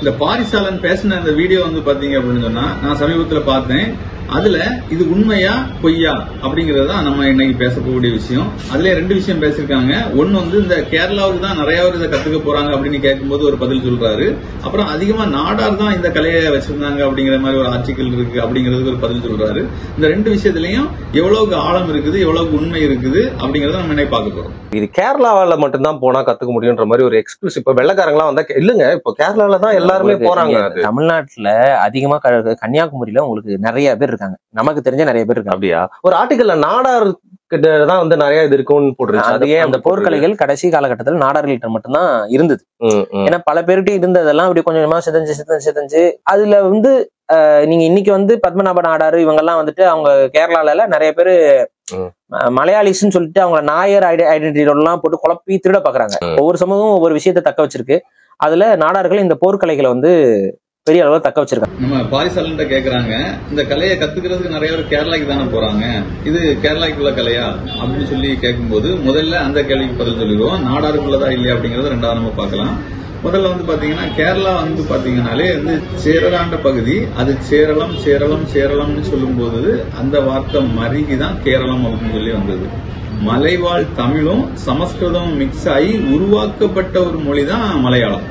இந்த பாரிசாலன் பேசின அந்த வீடியோ வந்து பாத்தீங்க அப்படின்னு சொன்னா நான் சமீபத்துல பார்த்தேன். அதுல இது உண்மையா பொய்யா அப்படிங்கறதுதான் நம்ம இன்னைக்கு பேசக்கூடிய விஷயம். அதுல ரெண்டு விஷயம் பேசிருக்காங்க. ஒன்னு வந்து இந்த கேரளாவுக்கு தான் நிறைய பேர் இதை கத்துக்க போறாங்க அப்படின்னு கேட்கும்போது ஒரு பதில் சொல்றாரு. அப்புறம் அதிகமா நாடார் தான் இந்த கலையை வச்சிருந்தாங்க அப்படிங்கிற மாதிரி ஒரு ஆர்டிக்கல் இருக்கு அப்படிங்கிறதுக்கு ஒரு பதில் சொல்றாரு. இந்த ரெண்டு விஷயத்திலையும் எவ்வளவுக்கு ஆழம் இருக்குது, எவ்வளவுக்கு உண்மை இருக்குது அப்படிங்கறத நம்ம இன்னைக்கு பார்க்க போறோம். இது கேரளாவில மட்டும்தான் போனா கத்துக்க முடியுன்ற மாதிரி ஒரு எக்ஸ்கிளூசிவ். இப்ப வெள்ளக்காரங்களா வந்தா இல்லங்க, இப்போ கேரளால தான் எல்லாருமே போறாங்க. தமிழ்நாட்டுல அதிகமா கன்னியாகுமரியில உங்களுக்கு நிறைய பேர் இருக்காங்க, நமக்கு தெரிஞ்ச நிறைய பேர் இருக்காங்க. அப்படியா? ஒரு ஆர்டிக்கல்ல நாடார் தான் வந்து நிறைய இது இருக்கும்னு போட்டுருச்சு. அதுவே அந்த போர்க்கலைகள் கடைசி காலகட்டத்தில் நாடார்கள்ட்ட மட்டும்தான் இருந்தது. ஏன்னா பல பேர்கிட்ட இருந்ததெல்லாம் அப்படி கொஞ்சம் கொஞ்சமா சிதஞ்சு அதுல வந்து நீங்க இன்னைக்கு வந்து பத்மநாப நாடாரு இவங்கெல்லாம் வந்துட்டு அவங்க கேரளால நிறைய பேரு மலையாளிஸ்ன்னு சொல்லிட்டு அவங்க நாயர் ஐடென்டிட்டிலாம் போட்டு குழப்பி திருட பாக்குறாங்க. ஒவ்வொரு சமூகமும் ஒவ்வொரு விஷயத்த தக்க வச்சிருக்கு. அதுல நாடார்கள் இந்த போர்க்கலைகளை வந்து பெரிய அளவுல தக்க வச்சிருக்காங்க. நம்ம பாரிசாலன் கேக்குறாங்க, இந்த கலையை கத்துக்கிறதுக்கு நிறைய பேர் கேரளாக்கு தானே போறாங்க, இது கேரளாக்குள்ள கலையா அப்படின்னு சொல்லி கேட்கும்போது முதல்ல அந்த கேள்விக்கு பதில் சொல்லிடுவோம். நாடாருக்குள்ளதா இல்லையா அப்படிங்கறத ரெண்டாவது நம்ம பார்க்கலாம். முதல்ல வந்து பாத்தீங்கன்னா கேரளா வந்து பாத்தீங்கன்னாலே வந்து சேரலாண்ட பகுதி, அது சேரளம்னு சொல்லும் போது அந்த வார்த்தை மருகிதான் கேரளம் அப்படின்னு சொல்லி வந்தது. மலைவாழ் தமிழும் சமஸ்கிருதமும் மிக்ஸ் ஆகி உருவாக்கப்பட்ட ஒரு மொழி தான் மலையாளம்.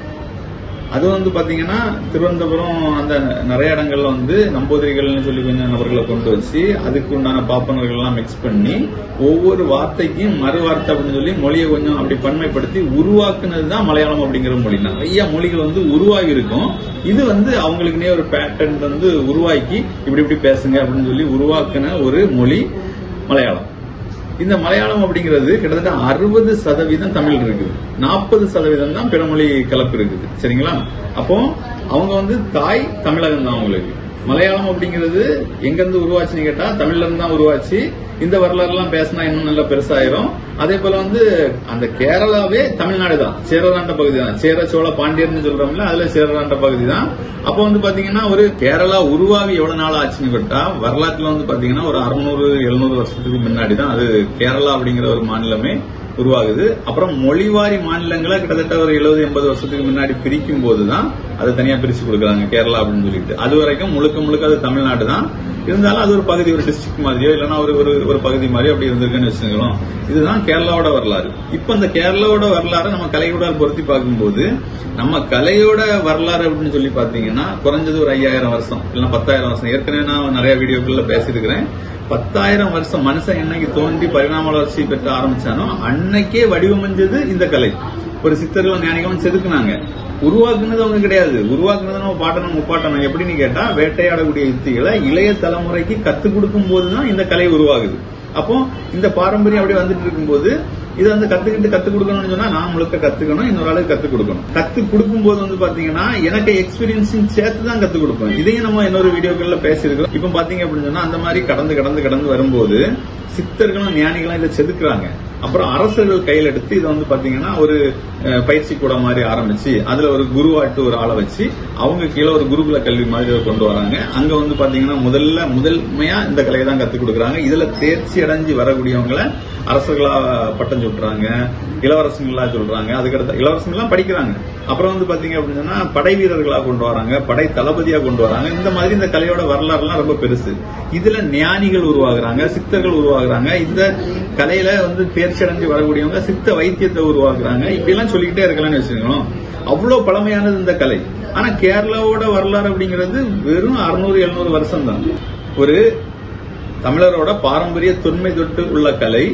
அது வந்து பாத்தீங்கன்னா திருவனந்தபுரம் அந்த நிறைய இடங்கள்ல வந்து நம்பூதிரிகள்னு சொல்லி கொஞ்சம் நபர்களை கொண்டு வச்சு அதுக்கு உண்டான பாப்பனர்கள் எல்லாம் மிக்ஸ் பண்ணி ஒவ்வொரு வார்த்தைக்கும் மறு வார்த்தை அப்படின்னு சொல்லி மொழியை கொஞ்சம் அப்படி பன்மைப்படுத்தி உருவாக்குனதுதான் மலையாளம் அப்படிங்கிற மொழி. நிறைய மொழிகள் வந்து உருவாகி இருக்கும். இது வந்து அவங்களுக்குனே ஒரு பேட்டர்ன் வந்து உருவாக்கி இப்படி பேசுங்க அப்படின்னு சொல்லி உருவாக்குன ஒரு மொழி மலையாளம். இந்த மலையாளம் அப்படிங்கிறது கிட்டத்தட்ட 60% தமிழ் இருக்குது, 40% தான் பிறமொழி கலப்பு இருக்குது. சரிங்களா? அப்போ அவங்க வந்து தாய் தமிழகம் தான் அவங்களுக்கு. மலையாளம் அப்படிங்கிறது எங்க இருந்து உருவாச்சுன்னு கேட்டா தமிழ்ல இருந்து தான் உருவாச்சு. இந்த வரலாறு எல்லாம் பேசினா இன்னும் நல்லா பெருசாயிரும். அதே போல வந்து அந்த கேரளாவே தமிழ்நாடு தான், சேரலாண்ட பகுதி தான். சேர சோழ பாண்டியர்னு சொல்றோம்ல, அதுல சேரலாண்ட பகுதி தான். அப்போ வந்து பாத்தீங்கன்னா ஒரு கேரளா உருவாகி எவ்வளவு நாள் ஆச்சுன்னு கேட்டா வரலாற்றுல வந்து பாத்தீங்கன்னா ஒரு 600-700 வருஷத்துக்கு முன்னாடி தான் அது கேரளா அப்படிங்கிற ஒரு மாநிலமே உருவாகுது. அப்புறம் மொழிவாரி மாநிலங்களை கிட்டத்தட்ட ஒரு 70-80 வருஷத்துக்கு முன்னாடி பிரிக்கும் போதுதான் அதை தனியா பிரிச்சு கொடுக்குறாங்க கேரளா அப்படின்னு சொல்லிட்டு. அது வரைக்கும் முழுக்க அது தமிழ்நாடு தான். இருந்தாலும் அது ஒரு பகுதி, ஒரு டிஸ்ட்ரிக்ட் மாதிரியோ இல்லைன்னா ஒரு பகுதி மாதிரியோ அப்படி இருந்திருக்குன்னு வச்சுக்கலாம். இதுதான் கேரளாவோட வரலாறு. இப்ப அந்த கேரளாவோட வரலாறு நம்ம கலையோட பொருத்தி பார்க்கும்போது நம்ம கலையோட வரலாறு அப்படின்னு சொல்லி பாத்தீங்கன்னா குறைஞ்சது ஒரு 5000 வருஷம் இல்லைன்னா 10,000 வருஷம். ஏற்கனவே நான் நிறைய வீடியோக்கள்ல பேசியிருக்கிறேன். 10,000 வருஷம் மனுஷன் என்னைக்கு தோன்றி பரிணாம வளர்ச்சி பெற்ற ஆரம்பிச்சானோ அன்னைக்கே வடிவமைஞ்சது இந்த கலை. ஒரு சித்தர்களும் ஞானிகளும் செதுக்குனாங்க. உருவாக்குனது அவங்க கிடையாது. உருவாக்குனது நம்ம பாட்டணும் முப்பாட்டணும். எப்படின்னு கேட்டா வேட்டையாடக்கூடிய யுக்திகளை இளைய தலைமுறைக்கு கத்துக் கொடுக்கும் போதுதான் இந்த கலை உருவாகுது. அப்போ இந்த பாரம்பரியம் அப்படி வந்துட்டு இருக்கும்போது இதை வந்து கத்துக் கொடுக்கணும்னு சொன்னா நான் முழுக்க கத்துக்கணும், இன்னொரு ஆளுக்கு கத்துக் கொடுக்கணும். கத்துக் கொடுக்கும் போது வந்து பாத்தீங்கன்னா எனக்கு எக்ஸ்பீரியன்ஸும் சேர்த்து தான் கத்துக் கொடுப்பேன். இதையும் நம்ம இன்னொரு வீடியோக்கள்ல பேசியிருக்கிறோம். இப்ப பாத்தீங்க அப்படின்னு சொன்னா அந்த மாதிரி கடந்து வரும்போது சித்தர்களும் ஞானிகளும் இதை செதுக்குறாங்க. அப்புறம் அரசர்கள் கையில் எடுத்து இதை வந்து பாத்தீங்கன்னா ஒரு பயிற்சி கூட மாதிரி ஆரம்பிச்சு அதுல ஒரு குருவாட்டு ஒரு ஆளை வச்சு அவங்க கீழே ஒரு குருகுல கல்வி மாதிரி கொண்டு வராங்க. அங்க வந்து பாத்தீங்கன்னா முதன்மையா இந்த கலையை தான் கத்துக் கொடுக்குறாங்க. இதுல தேர்ச்சி அடைஞ்சு வரக்கூடியவங்களை அரசர்களா பட்டம் சுட்டுறாங்க, இளவரசங்களா சொல்றாங்க. அதுக்கடுத்த இளவரசங்கள்லாம் படிக்கிறாங்க. அப்புறம் வந்து பாத்தீங்க அப்படின்னா படை வீரர்களா கொண்டு வராங்க, படை தளபதியா கொண்டு வராங்க. இந்த மாதிரி இந்த கலையோட வரலாறு எல்லாம் ரொம்ப பெருசு. இதுல ஞானிகள் உருவாகுறாங்க, சித்தர்கள் உருவாகுறாங்க. இந்த கலையில வந்து தேர்ச்சி அடைஞ்சு வரக்கூடியவங்க சித்த வைத்தியத்தை உருவாக்குறாங்க. இப்படி எல்லாம் சொல்லிக்கிட்டே இருக்கலாம்னு வச்சுக்கணும். அவ்வளவு பழமையானது இந்த கலை. ஆனா கேரளாவோட வரலாறு அப்படிங்கிறது வெறும் 600-700 வருஷம் தான். ஒரு தமிழரோட பாரம்பரிய தொன்மை தொட்டு உள்ள கலை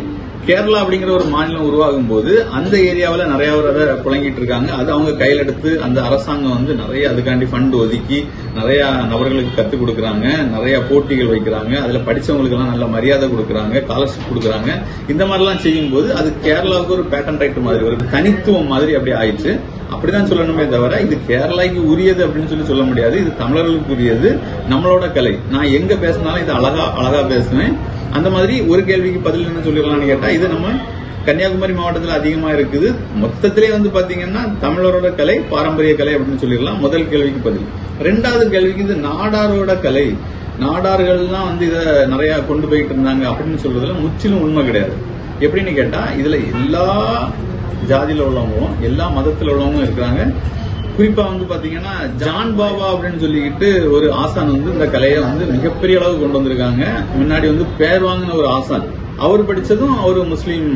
கேரளா அப்படிங்கிற ஒரு மாநிலம் உருவாகும் போது அந்த ஏரியாவில் நிறைய பேர் அதை புழங்கிட்டு இருக்காங்க. அது அவங்க கையில் எடுத்து அந்த அரசாங்கம் வந்து நிறைய அதுக்காண்டி ஃபண்ட் ஒதுக்கி நிறைய நபர்களுக்கு கத்துக் கொடுக்குறாங்க, நிறைய போட்டிகள் வைக்கிறாங்க. அதுல படிச்சவங்களுக்கு எல்லாம் நல்ல மரியாதை கொடுக்குறாங்க, ஸ்காலர்ஷிப் கொடுக்குறாங்க. இந்த மாதிரிலாம் செய்யும் போது அது கேரளாவுக்கு ஒரு பேட்டன் ரைட் மாதிரி, ஒரு தனித்துவம் மாதிரி அப்படி ஆயிடுச்சு. அப்படிதான் சொல்லணுமே தவிர இது கேரளாவுக்கு உரியது அப்படின்னு சொல்ல முடியாது. இது தமிழர்களுக்கு உரியது, நம்மளோட கலை. நான் எங்க பேசினாலும் இது அழகா பேசுவேன். அந்த மாதிரி ஒரு கேள்விக்கு பதில் என்ன சொல்லிடலாம்னு கேட்டா இது நம்ம கன்னியாகுமரி மாவட்டத்தில் அதிகமா இருக்குது. மொத்தத்திலே வந்து பாத்தீங்கன்னா தமிழரோட கலை பாரம்பரிய கலை அப்படின்னு சொல்லிடலாம். முதல் கேள்விக்கு பதில். ரெண்டாவது கேள்விக்கு இது நாடாரோட கலை, நாடார்கள்லாம் வந்து இதை நிறைய கொண்டு போயிட்டு இருந்தாங்க அப்படின்னு சொல்றதுல முற்றிலும் உண்மை கிடையாது. எப்படின்னு கேட்டா இதுல எல்லா ஜாதியில உள்ளவங்களும் எல்லா மதத்தில் உள்ளவங்களும் இருக்கிறாங்க. குறிப்பா வந்து பாத்தீங்கன்னா ஜான் பாபா அப்படின்னு சொல்லிக்கிட்டு ஒரு ஆசான் வந்து இந்த கலையை வந்து மிகப்பெரிய அளவு கொண்டு வந்திருக்காங்க. முன்னாடி வந்து பேர் வாங்கின ஒரு ஆசான், அவர் படிச்சதும் அவரு முஸ்லீம்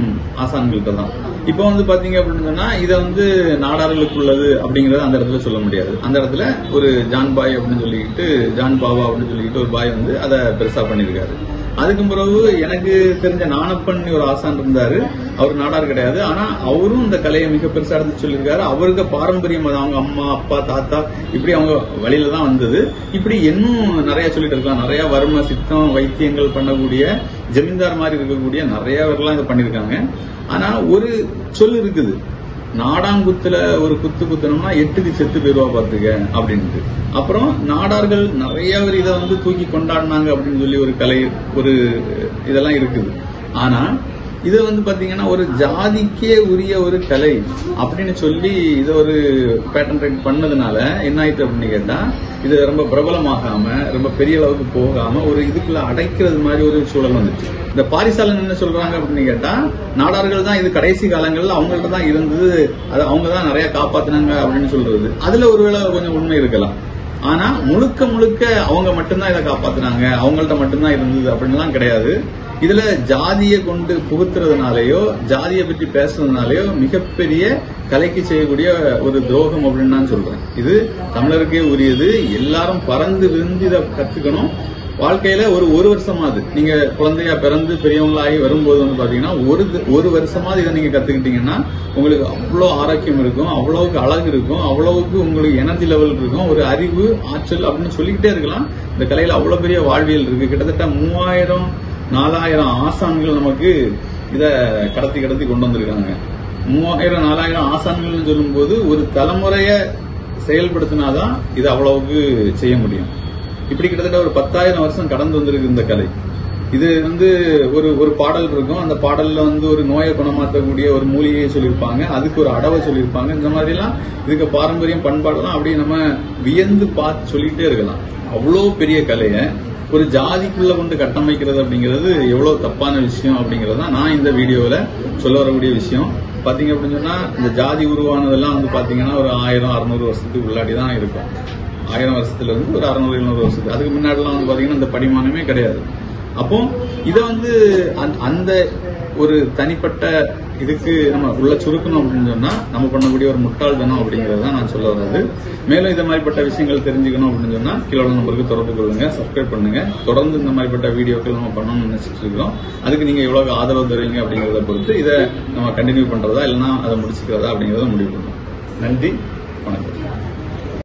ஆசான்கள்ட்ட தான். இப்ப வந்து பாத்தீங்க அப்படின்னு சொன்னா இதை வந்து நாடார்களுக்கு உள்ளது அப்படிங்கறத அந்த இடத்துல சொல்ல முடியாது. அந்த இடத்துல ஒரு ஜான் பாய் அப்படின்னு சொல்லிக்கிட்டு, ஜான் பாபா அப்படின்னு சொல்லிக்கிட்டு ஒரு பாய் வந்து அதை பெருசா பண்ணிருக்காரு. அதுக்கு பிறகு எனக்கு தெரிஞ்ச நாணப்பன் ஒரு ஆசான் இருந்தாரு. அவர் நாடார் கிடையாது, ஆனா அவரும் இந்த கலையை மிக பெருசா எடுத்து சொல்லியிருக்காரு. அவருக்கு பாரம்பரியம் அவங்க அம்மா அப்பா தாத்தா இப்படி அவங்க வழியில தான் வந்தது. இப்படி இன்னும் நிறைய சொல்லிட்டு இருக்கலாம். நிறைய வர்ம சித்தம் வைத்தியங்கள் பண்ணக்கூடிய ஜமீன்தார் மாதிரி இருக்கக்கூடிய நிறைய பேர்லாம் இதை பண்ணிருக்காங்க. ஆனா ஒரு சொல் இருக்குது, நாடாங்குத்துல ஒரு குத்து குத்தணும்னா 8க்கு செத்து போயிருவா பாத்துக்க அப்படின்ட்டு. அப்புறம் நாடார்கள் நிறைய பேர் இதை வந்து தூக்கி கொண்டாடினாங்க அப்படின்னு சொல்லி ஒரு கலை ஒரு இதெல்லாம் இருக்குது. ஆனா இதை வந்து பாத்தீங்கன்னா ஒரு ஜாதிக்கே உரிய ஒரு கலை அப்படின்னு சொல்லி இதை ஒரு பேட்டன் ரைட் பண்ணதுனால என்ன ஆயிட்டு அப்படின்னு கேட்டா, இது ரொம்ப பிரபலமாகாம ரொம்ப பெரிய அளவுக்கு போகாம ஒரு இதுக்குள்ள அடைக்கிறது மாதிரி ஒரு சூழல் வந்துச்சு. இந்த பாரிசாலன் என்ன சொல்றாங்க அப்படின்னு கேட்டா, நாடார்கள் தான் இது கடைசி காலங்கள்ல அவங்கள்ட்ட தான் இருந்தது, அது அவங்க தான் நிறைய காப்பாத்தினாங்க அப்படின்னு சொல்றது. அதுல ஒருவேளை கொஞ்சம் உண்மை இருக்கலாம். ஆனா முழுக்க முழுக்க அவங்க மட்டும்தான் இதை காப்பாத்தினாங்க, அவங்கள்ட்ட மட்டும்தான் இருந்தது அப்படின்லாம் கிடையாது. இதுல ஜாதியை கொண்டு புகுத்துறதுனாலயோ ஜாதியை பற்றி பேசுறதுனாலயோ மிகப்பெரிய கலைக்கு செய்யக்கூடிய ஒரு துரோகம் அப்படின்னு நான் சொல்றேன். இது தமிழருக்கே உரியது. எல்லாரும் பறந்து விருந்து இதை கத்துக்கணும். வாழ்க்கையில ஒரு வருஷமாவது நீங்க குழந்தையா பிறந்து பெரியவங்களாகி வரும்போது வந்து பாத்தீங்கன்னா ஒரு வருஷமாவது இதை நீங்க கத்துக்கிட்டீங்கன்னா உங்களுக்கு அவ்வளவு ஆரோக்கியம் இருக்கும், அவ்வளவுக்கு அழகு இருக்கும், அவ்வளவுக்கு உங்களுக்கு எனர்ஜி லெவல் இருக்கும், ஒரு அறிவு ஆற்றல் அப்படின்னு சொல்லிக்கிட்டே இருக்கலாம். இந்த கலையில அவ்வளவு பெரிய வாழ்வியல் இருக்கு. கிட்டத்தட்ட 3000-4000 ஆசான்கள் நமக்கு இத கடத்தி கொண்டு வந்திருக்காங்க. 3000-4000 ஆசான்கள் சொல்லும் போது ஒரு தலைமுறைய செயல்படுத்தினாதான் இது அவ்வளவுக்கு செய்ய முடியும். இப்படி கிட்டத்தட்ட ஒரு 10,000 வருஷம் கடந்து வந்திருக்கு இந்த கலை. இது வந்து ஒரு பாடல் இருக்கும். அந்த பாடல்ல வந்து ஒரு நோயை குணமாற்றக்கூடிய ஒரு மூலிகையை சொல்லியிருப்பாங்க, அதுக்கு ஒரு அடவை சொல்லியிருப்பாங்க. இந்த மாதிரி எல்லாம் இதுக்கு பாரம்பரியம் பண்பாடெல்லாம் அப்படி நம்ம வியந்து பார்த்து சொல்லிட்டே இருக்கலாம். அவ்வளோ பெரிய கலைய ஒரு ஜாதிக்குள்ள கொண்டு கட்டமைக்கிறது அப்படிங்கிறது எவ்வளவு தப்பான விஷயம் அப்படிங்கறத நான் இந்த வீடியோல சொல்ல வரக்கூடிய விஷயம். பாத்தீங்க அப்படின்னு சொன்னா இந்த ஜாதி உருவானதெல்லாம் வந்து பாத்தீங்கன்னா ஒரு 1000-600 வருஷத்துக்கு உள்ளாடி தான் இருக்கும். 1000 வருஷத்துல இருந்து ஒரு 600-700 வருஷத்துக்கு அதுக்கு முன்னாடிலாம் வந்து பாத்தீங்கன்னா இந்த படிமானமே கிடையாது. அப்போ இத வந்து அந்த ஒரு தனிப்பட்ட இதுக்கு நம்ம உள்ள சுருக்கணும் அப்படின்னு சொன்னா நம்ம பண்ணக்கூடிய ஒரு முட்டாள்தனம் அப்படிங்கறத நான் சொல்ல வர்றது. மேலும் இந்த மாதிரிப்பட்ட விஷயங்கள் தெரிஞ்சுக்கணும் அப்படின்னு சொன்னா கீழே நம்பருக்கு தொடர்பு கொள்ளுங்க, சப்ஸ்கிரைப் பண்ணுங்க. தொடர்ந்து இந்த மாதிரிப்பட்ட வீடியோக்கள் நம்ம பண்ணணும்னு நினைச்சிட்டு இருக்கிறோம். அதுக்கு நீங்க எவ்வளவு ஆதரவு தருவீங்க அப்படிங்கறத பொறுத்து இதை நம்ம கண்டினியூ பண்றதா இல்லைன்னா அதை முடிச்சுக்கிறதா அப்படிங்கறத முடிவு பண்ணுவோம். நன்றி, வணக்கம்.